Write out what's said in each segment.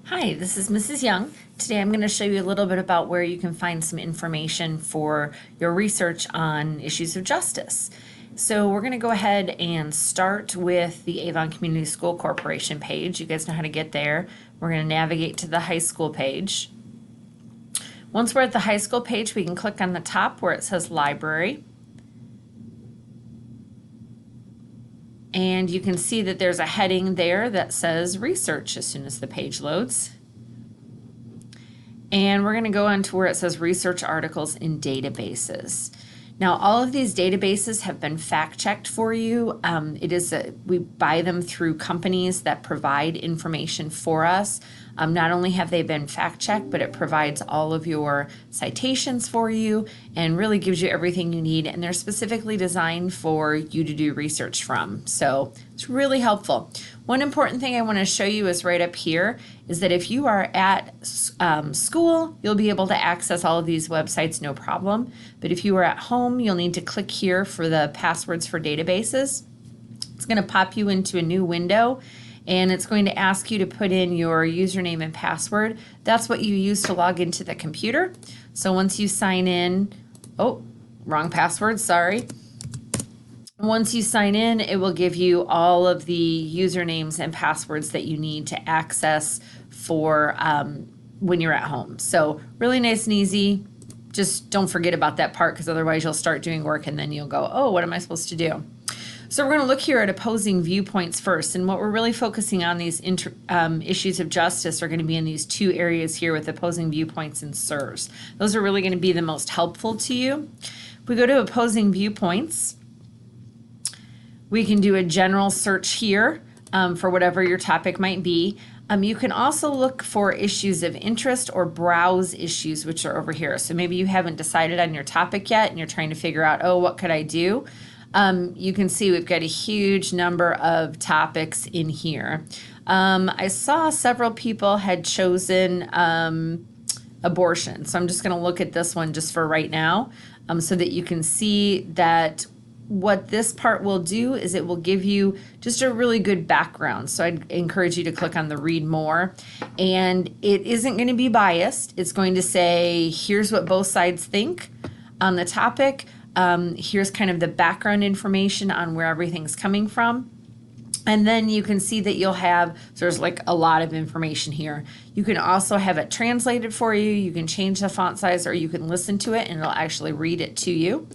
Hi, this is Mrs. Young. Today I'm going to show you a little bit about where you can find some information for your research on issues of justice. So we're going to go ahead and start with the Avon Community School Corporation page. You guys know how to get there. We're going to navigate to the high school page. Once we're at the high school page, we can click on the top where it says Library. And you can see that there's a heading there that says Research as soon as the page loads. And we're going to go on to where it says Research Articles in Databases. Now, all of these databases have been fact-checked for you. We buy them through companies that provide information for us. Not only have they been fact-checked, but it provides all of your citations for you and really gives you everything you need. And they're specifically designed for you to do research from. So it's really helpful. One important thing I want to show you is right up here is that if you are at school, you'll be able to access all of these websites no problem. But if you are at home, you'll need to click here for the passwords for databases. It's going to pop you into a new window, and it's going to ask you to put in your username and password. That's what you use to log into the computer. So once you sign in, oh, wrong password, sorry. Once you sign in, it will give you all of the usernames and passwords that you need to access for when you're at home. So really nice and easy. Just don't forget about that part, because otherwise you'll start doing work and then you'll go, oh, what am I supposed to do? So we're going to look here at opposing viewpoints first. And what we're really focusing on, these issues of justice, are going to be in these two areas here with opposing viewpoints and SIRS. Those are really going to be the most helpful to you. If we go to opposing viewpoints, we can do a general search here for whatever your topic might be. You can also look for issues of interest or browse issues, which are over here. So maybe you haven't decided on your topic yet and you're trying to figure out, oh, what could I do? You can see we've got a huge number of topics in here. I saw several people had chosen abortion. So I'm just going to look at this one just for right now so that you can see that what this part will do is it will give you just a really good background. So I'd encourage you to click on the read more. And it isn't going to be biased. It's going to say, here's what both sides think on the topic. Here's kind of the background information on where everything's coming from. And then you can see that you'll have, so there's like a lot of information here. You can also have it translated for you. You can change the font size, or you can listen to it and it'll actually read it to you.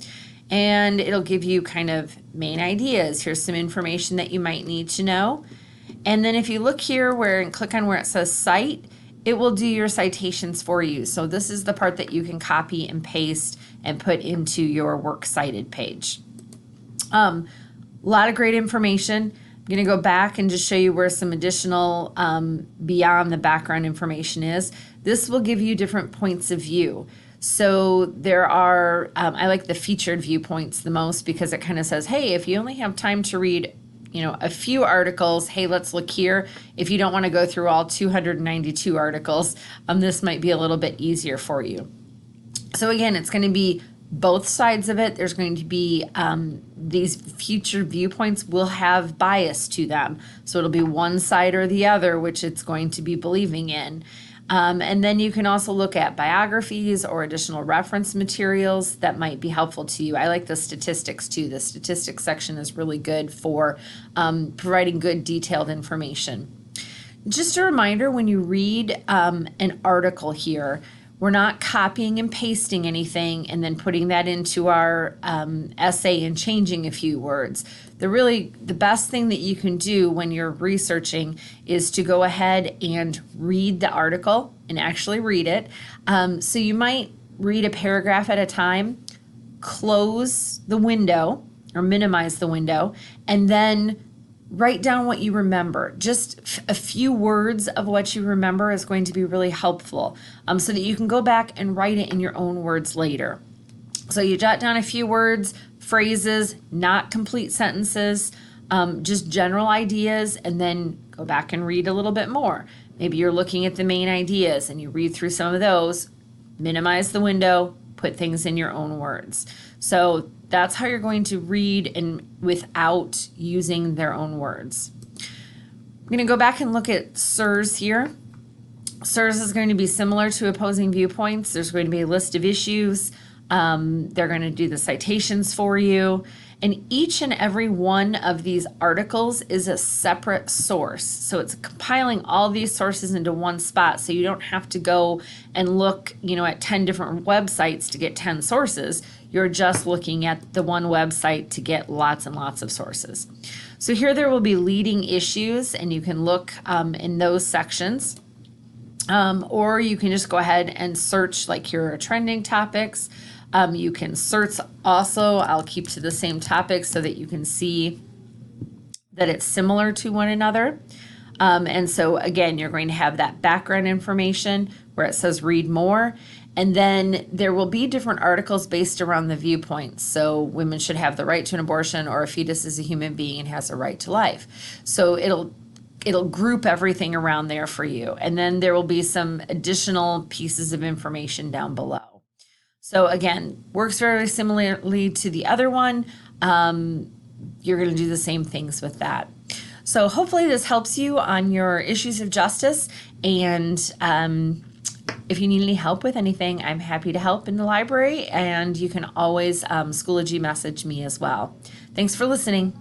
And it'll give you kind of main ideas. Here's some information that you might need to know. And then if you look here and click on where it says cite, it will do your citations for you. So this is the part that you can copy and paste and put into your works cited page. A lot of great information. I'm going to go back and just show you where some additional beyond the background information is. This will give you different points of view. So there are, I like the featured viewpoints the most, because it kind of says, hey, if you only have time to read, a few articles, hey, let's look here. If you don't want to go through all 292 articles, this might be a little bit easier for you. So again, it's going to be both sides of it. There's going to be these featured viewpoints will have bias to them. So it'll be one side or the other, which it's going to be believing in. And then you can also look at biographies or additional reference materials that might be helpful to you. I like the statistics too. The statistics section is really good for providing good detailed information. Just a reminder, when you read an article here, we're not copying and pasting anything and then putting that into our essay and changing a few words. The best thing that you can do when you're researching is to go ahead and read the article and actually read it. So you might read a paragraph at a time, close the window or minimize the window, and then write down what you remember. Just a few words of what you remember is going to be really helpful so that you can go back and write it in your own words later. So you jot down a few words, phrases, not complete sentences, just general ideas, and then go back and read a little bit more. Maybe you're looking at the main ideas and you read through some of those, minimize the window, put things in your own words. So that's how you're going to read and without using their own words. I'm going to go back and look at SIRS here. SIRS is going to be similar to opposing viewpoints. There's going to be a list of issues. They're going to do the citations for you. And each and every one of these articles is a separate source. So it's compiling all these sources into one spot, so you don't have to go and look, at 10 different websites to get 10 sources. You're just looking at the one website to get lots and lots of sources. So here there will be leading issues, and you can look in those sections. Or you can just go ahead and search like here are trending topics. You can search also, I'll keep to the same topics so that you can see that it's similar to one another. And so again, you're going to have that background information where it says read more. And then there will be different articles based around the viewpoints. So women should have the right to an abortion, or a fetus is a human being and has a right to life. So it'll group everything around there for you. And then there will be some additional pieces of information down below. So again, works very similarly to the other one. You're going to do the same things with that. So hopefully this helps you on your issues of justice. And if you need any help with anything, I'm happy to help in the library. And you can always Schoology message me as well. Thanks for listening.